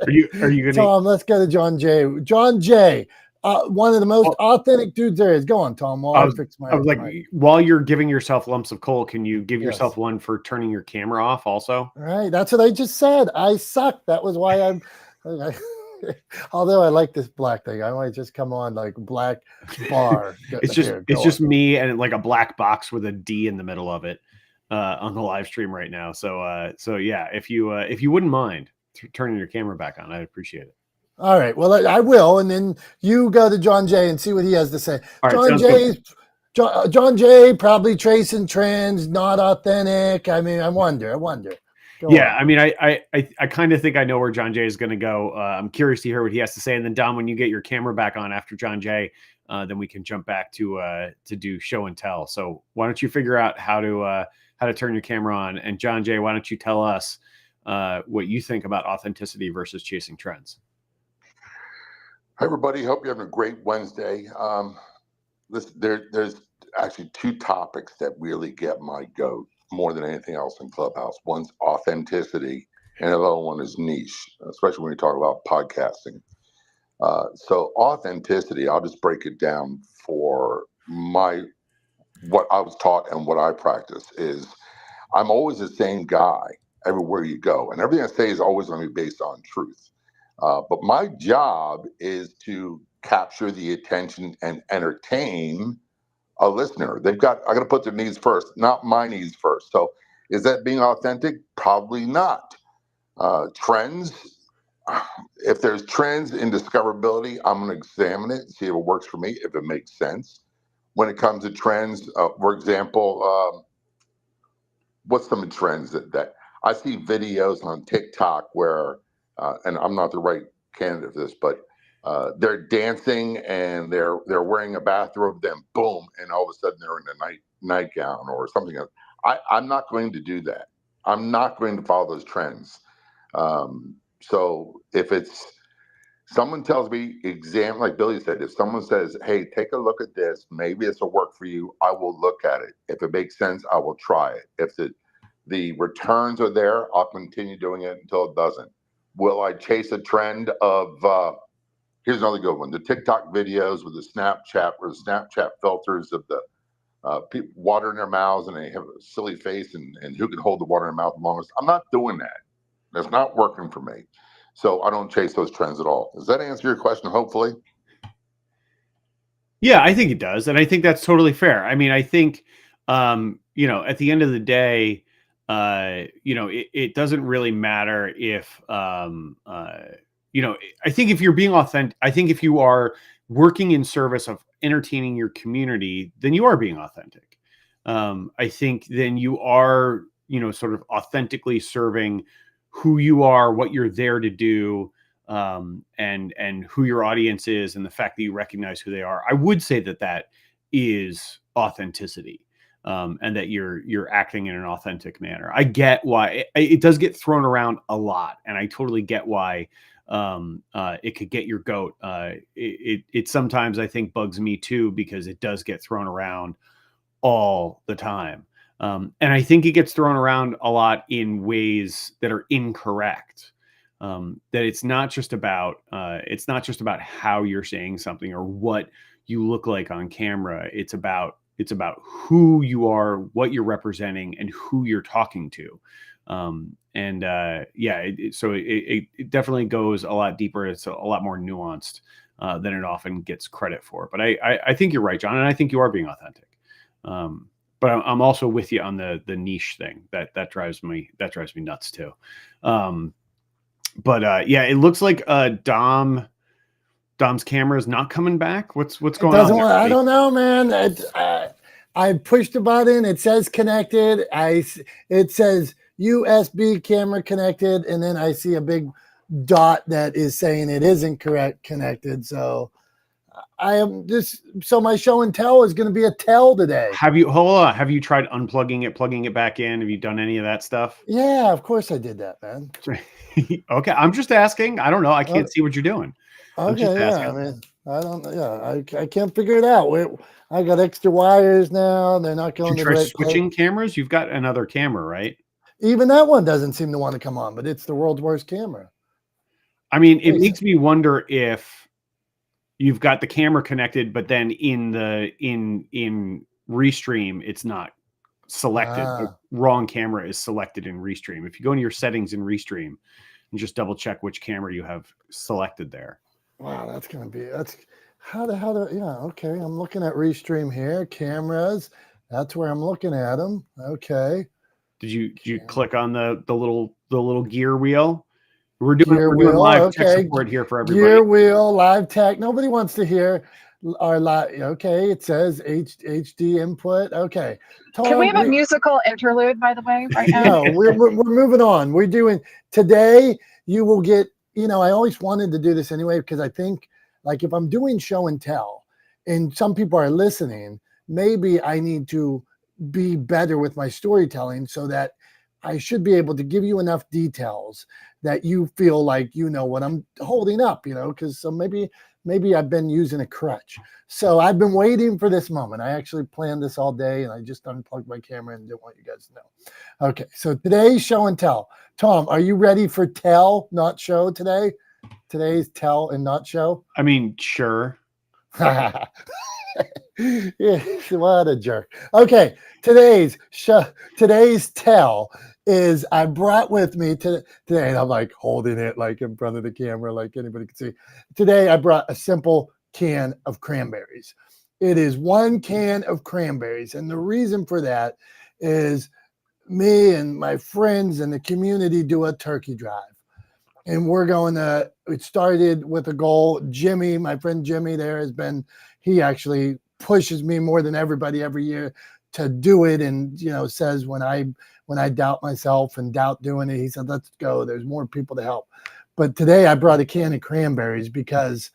Are you gonna? Tom, let's go to John Jay. John Jay, one of the most authentic dudes there is. Go on, Tom. While I fix my. I was like, while you're giving yourself lumps of coal, can you give Yes. yourself one for turning your camera off also? All right, that's what I just said. I suck. That was why I'm. Although I like this black thing, I might just come on like black bar. It's just me and like a black box with a D in the middle of it on the live stream right now. So yeah, if you wouldn't mind turning your camera back on, I'd appreciate it. All right, well I will, and then you go to John Jay and see what he has to say. John Jay probably tracing trends, not authentic. I mean, I wonder. Go on. I mean, I kind of think I know where John Jay is going to go. I'm curious to hear what he has to say. And then Dom, when you get your camera back on after John Jay, then we can jump back to do show and tell. So why don't you figure out how to turn your camera on? And John Jay, why don't you tell us what you think about authenticity versus chasing trends? Hi, everybody. Hope you're having a great Wednesday. There's actually two topics that really get my goat more than anything else in Clubhouse. One's authenticity, and the other one is niche, especially when you talk about podcasting. So authenticity, I'll just break it down for what I was taught and what I practice is I'm always the same guy everywhere you go. And everything I say is always going to be based on truth. But my job is to capture the attention and entertain a listener. I got to put their needs first, not my needs first. So is that being authentic? Probably not. Trends, if there's trends in discoverability, I'm going to examine it, see if it works for me, if it makes sense. When it comes to trends, for example, what's some of the trends that I see videos on TikTok where, and I'm not the right candidate for this, but they're dancing and they're wearing a bathrobe, then boom, and all of a sudden they're in a nightgown or something else. I'm not going to do that. I'm not going to follow those trends. So if someone tells me like Billy said, if someone says, hey, take a look at this, maybe this will work for you, I will look at it. If it makes sense, I will try it. If the returns are there, I'll continue doing it until it doesn't. Will I chase a trend of, here's another good one, the TikTok videos with the Snapchat, or the Snapchat filters of the people water in their mouths and they have a silly face and who can hold the water in their mouth the longest. I'm not doing that. That's not working for me. So I don't chase those trends at all. Does that answer your question, hopefully? Yeah, I think it does. And I think that's totally fair. I mean, I think, at the end of the day, it doesn't really matter if, I think if you're being authentic, I think if you are working in service of entertaining your community, then you are being authentic. I think then you are, sort of authentically serving who you are, what you're there to do, and who your audience is, and the fact that you recognize who they are. I would say that is authenticity. And that you're acting in an authentic manner. I get why it does get thrown around a lot, and I totally get why it could get your goat. It sometimes I think bugs me too, because it does get thrown around all the time, and I think it gets thrown around a lot in ways that are incorrect. That it's not just about how you're saying something or what you look like on camera. It's about who you are, what you're representing, and who you're talking to. So it definitely goes a lot deeper. It's a lot more nuanced than it often gets credit for. But I think you're right, John, and I think you are being authentic. But I'm also with you on the niche thing. That drives me nuts too. It looks like Dom's camera is not coming back. What's going on there? I don't know, man. I pushed the button. It says connected. It says USB camera connected, and then I see a big dot that is saying it isn't connected. So so my show and tell is going to be a tell today. Have you tried unplugging it, plugging it back in? Have you done any of that stuff? Yeah, of course I did that, man. Okay, I'm just asking. I don't know. I can't see what you're doing. Okay, I mean, I don't know. Yeah, I can't figure it out. I got extra wires now. They're not going to the right switching cameras. You've got another camera, right? Even that one doesn't seem to want to come on, but it's the world's worst camera. I mean, it Hey, makes me wonder if you've got the camera connected, but then in Restream, it's not selected. The ah, wrong camera is selected in Restream. If you go into your settings in Restream and just double check which camera you have selected there. wow, that's gonna be how to yeah, okay. I'm looking at Restream here, cameras. That's where I'm looking at them. Okay. Did you Cam- click on the little gear wheel? We're Gear doing wheel. live tech Okay. support here for everybody. Gear wheel, live tech. Nobody wants to hear our live. Okay. It says HD input. Okay. Can we Tom, have a musical interlude, by the way, right now? no, we're moving on. We're doing today. You will get, I always wanted to do this anyway, because I think like if I'm doing show and tell and some people are listening, maybe I need to be better with my storytelling so that I should be able to give you enough details that you feel like you know what I'm holding up, because so maybe I've been using a crutch. So I've been waiting for this moment. I actually planned this all day and I just unplugged my camera and didn't want you guys to know. Okay, so today's show and tell. Tom, are you ready for tell, not show today? Today's tell and not show? I mean, sure. Yeah, what a jerk. Okay, today's tell is I brought with me today, and I'm like holding it like in front of the camera, like anybody can see. Today I brought a simple can of cranberries. It is 1 can of cranberries, and the reason for that is me and my friends and the community do a turkey drive. And it started with a goal. Jimmy, my friend Jimmy there he actually pushes me more than everybody every year to do it. And, says when I doubt myself and doubt doing it, he said, let's go. There's more people to help. But today I brought a can of cranberries because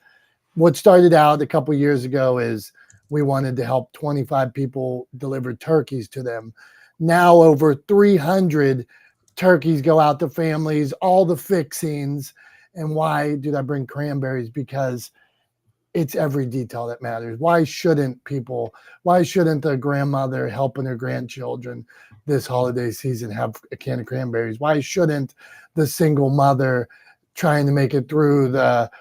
what started out a couple years ago is we wanted to help 25 people deliver turkeys to them. Now over 300 turkeys go out to families, all the fixings. And why did I bring cranberries? Because it's every detail that matters. Why shouldn't the grandmother helping her grandchildren this holiday season have a can of cranberries? Why shouldn't the single mother trying to make it through the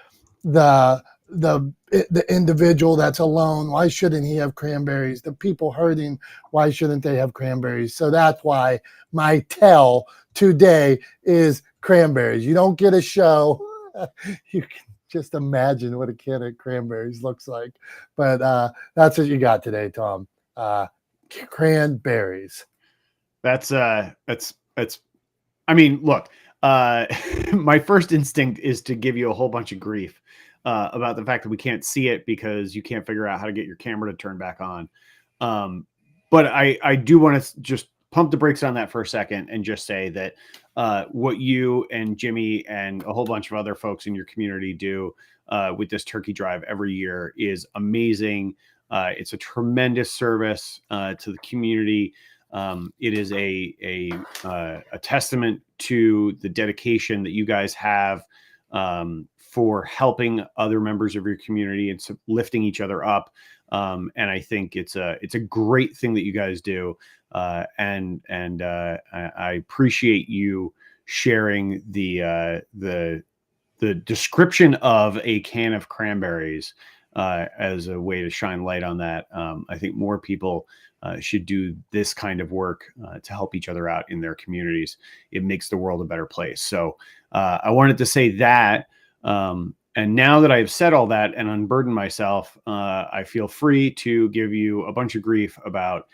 individual that's alone, why shouldn't he have cranberries? The people hurting, why shouldn't they have cranberries? So that's why my tell today is cranberries. You don't get a show. You can just imagine what a can of cranberries looks like. But that's what you got today, Tom. Cranberries. That's I mean, look, my first instinct is to give you a whole bunch of grief about the fact that we can't see it because you can't figure out how to get your camera to turn back on. But I do want to just pump the brakes on that for a second and just say that what you and Jimmy and a whole bunch of other folks in your community do with this turkey drive every year is amazing. It's a tremendous service to the community. It is a testament to the dedication that you guys have for helping other members of your community and lifting each other up. And I think it's a great thing that you guys do. And I appreciate you sharing the description of a can of cranberries as a way to shine light on that. I think more people should do this kind of work to help each other out in their communities. It makes the world a better place. So I wanted to say that. And now that I've said all that and unburdened myself, I feel free to give you a bunch of grief about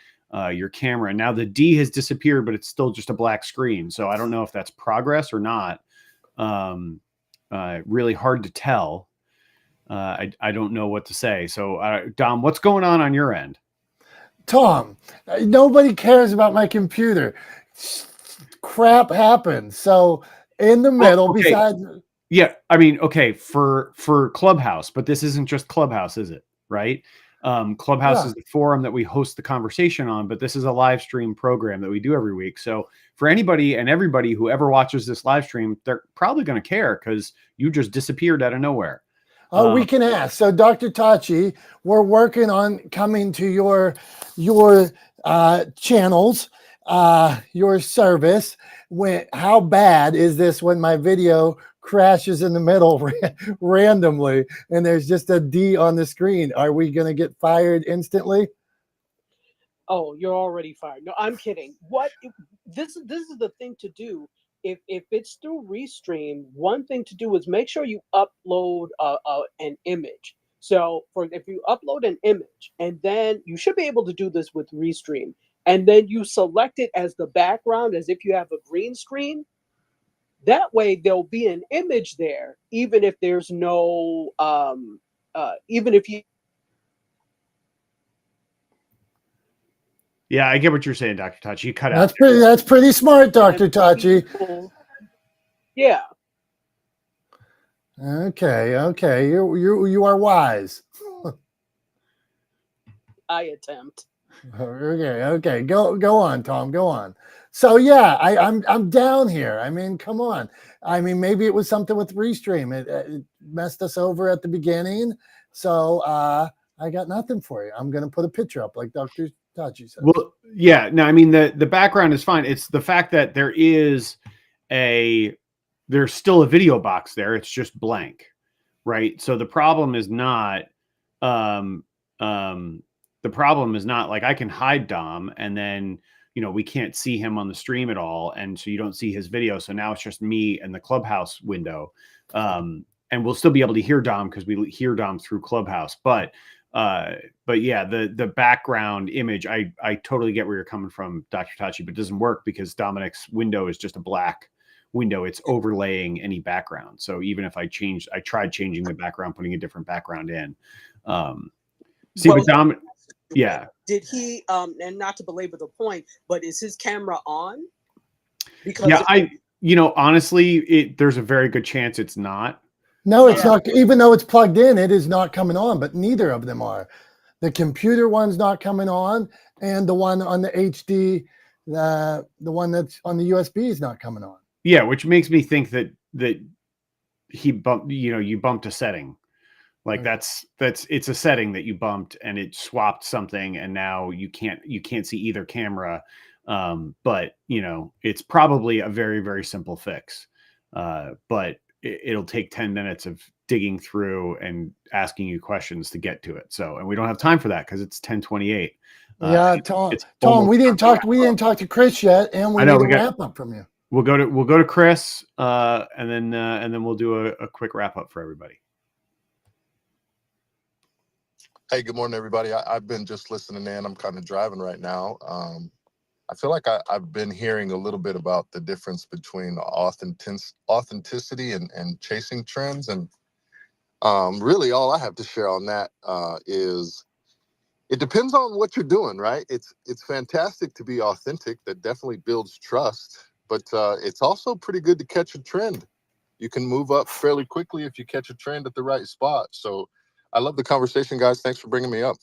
your camera. Now the D has disappeared, but it's still just a black screen. So I don't know if that's progress or not. Really hard to tell. I don't know what to say. So Dom, what's going on your end? Tom, nobody cares about my computer. Crap happens. So in the middle, okay. besides, yeah, I mean, okay, for Clubhouse, but this isn't just Clubhouse, is it? Right? Clubhouse is the forum that we host the conversation on, but this is a live stream program that we do every week. So for anybody and everybody who ever watches this live stream, they're probably going to care because you just disappeared out of nowhere. we can ask. So Dr. Tachi, we're working on coming to your channels, your service. How bad is this when my video crashes in the middle randomly, and there's just a D on the screen. Are we going to get fired instantly? Oh, you're already fired. No, I'm kidding. This is the thing to do. If it's through Restream, one thing to do is make sure you upload an image. So if you upload an image, and then you should be able to do this with Restream, and then you select it as the background as if you have a green screen. That way there'll be an image there, even if there's no even if you. Yeah, I get what you're saying, Dr. Tachi. You cut out. That's pretty smart, Dr. Tachi. Yeah. Okay. You are wise. I attempt. Okay. Go on, Tom. Go on. So yeah, I'm down here. I mean, come on. I mean, maybe it was something with Restream. It messed us over at the beginning. So I got nothing for you. I'm gonna put a picture up like Dr. Tachi said. Well, yeah. No, I mean the background is fine. It's the fact that there's still a video box there. It's just blank, right? So the problem is not like I can hide Dom and then we can't see him on the stream at all, and so you don't see his video. So now it's just me and the Clubhouse window, and we'll still be able to hear Dom because we hear Dom through Clubhouse. But yeah, the background image, I totally get where you're coming from, Dr. Tachi, but it doesn't work because Dominick's window is just a black window. It's overlaying any background. So even if I tried changing the background, putting a different background in. But Dom, yeah. Did he, and not to belabor the point, but is his camera on? Because honestly, there's a very good chance it's not. No, it's not. Even though it's plugged in, it is not coming on, but neither of them are. The computer one's not coming on, and the one on the HD, the one that's on the USB is not coming on. Yeah, which makes me think that he bumped, you bumped a setting. Like it's a setting that you bumped and it swapped something, and now you can't see either camera. But it's probably a very, very simple fix. But it'll take 10 minutes of digging through and asking you questions to get to it. So, and we don't have time for that because it's 10:28. Yeah, Tom, we didn't talk to Chris yet, and we need a wrap up from you. We'll go to Chris, and then we'll do a quick wrap up for everybody. Hey, good morning, everybody. I've been just listening in. I'm kind of driving right now. I feel like I've been hearing a little bit about the difference between authenticity and chasing trends. And really all I have to share on that is it depends on what you're doing, right? It's fantastic to be authentic. That definitely builds trust. But it's also pretty good to catch a trend. You can move up fairly quickly if you catch a trend at the right spot. So I love the conversation, guys. Thanks for bringing me up.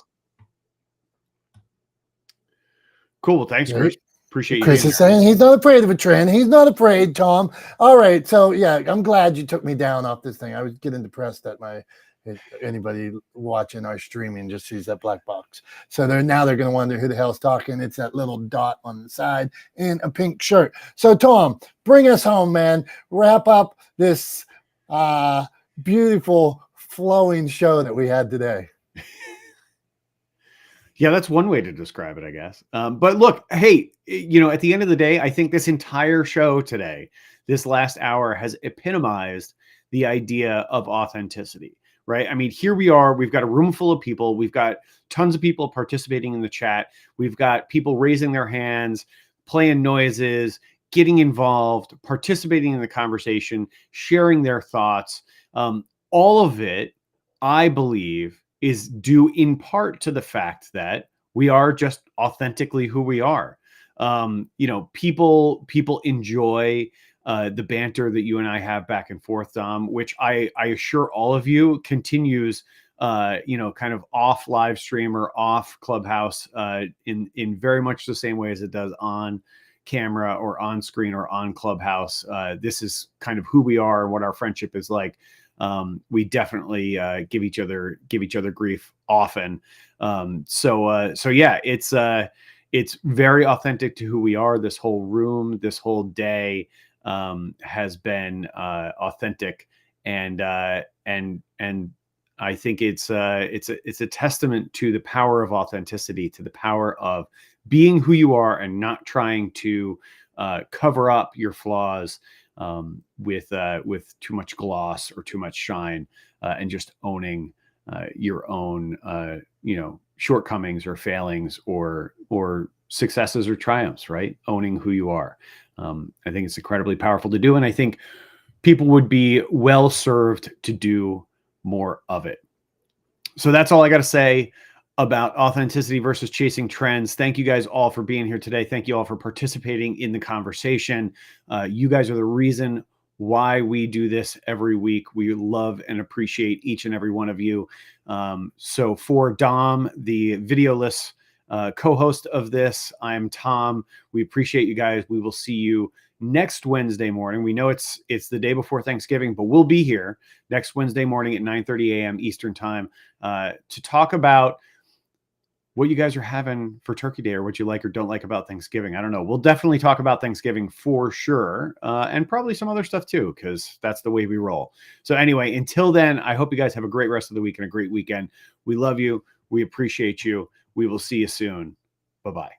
Cool. Well, thanks, Chris. Appreciate you. Chris is saying he's not afraid of a trend. He's not afraid, Tom. All right. So, yeah, I'm glad you took me down off this thing. I was getting depressed that anybody watching our streaming just sees that black box. So now they're going to wonder who the hell's talking. It's that little dot on the side in a pink shirt. So, Tom, bring us home, man. Wrap up this beautiful flowing show that we had today. Yeah, that's one way to describe it, I guess. But look, hey, at the end of the day, I think this entire show today, this last hour, has epitomized the idea of authenticity, right? I mean, here we are. We've got a room full of people. We've got tons of people participating in the chat. We've got people raising their hands, playing noises, getting involved, participating in the conversation, sharing their thoughts. All of it, I believe, is due in part to the fact that we are just authentically who we are. People enjoy the banter that you and I have back and forth, Dom, which I assure all of you continues, kind of off live stream or off Clubhouse in very much the same way as it does on camera or on screen or on Clubhouse. This is kind of who we are and what our friendship is like. We definitely give each other grief often. So yeah, it's very authentic to who we are. This whole room, this whole day, has been authentic, and I think it's a testament to the power of authenticity, to the power of being who you are and not trying to cover up your flaws with too much gloss or too much shine, and just owning your own shortcomings or failings or successes or triumphs, right? Owning who you are. I think it's incredibly powerful to do, and I think people would be well served to do more of it. So that's all I got to say about authenticity versus chasing trends. Thank you guys all for being here today. Thank you all for participating in the conversation. You guys are the reason why we do this every week. We love and appreciate each and every one of you. So for Dom, the videoless co-host of this, I'm Tom. We appreciate you guys. We will see you next Wednesday morning. We know it's the day before Thanksgiving, but we'll be here next Wednesday morning at 9:30 a.m. Eastern time to talk about what you guys are having for Turkey Day, or what you like or don't like about Thanksgiving. I don't know. We'll definitely talk about Thanksgiving for sure, and probably some other stuff too, because that's the way we roll. So anyway, until then, I hope you guys have a great rest of the week and a great weekend. We love you. We appreciate you. We will see you soon. Bye-bye.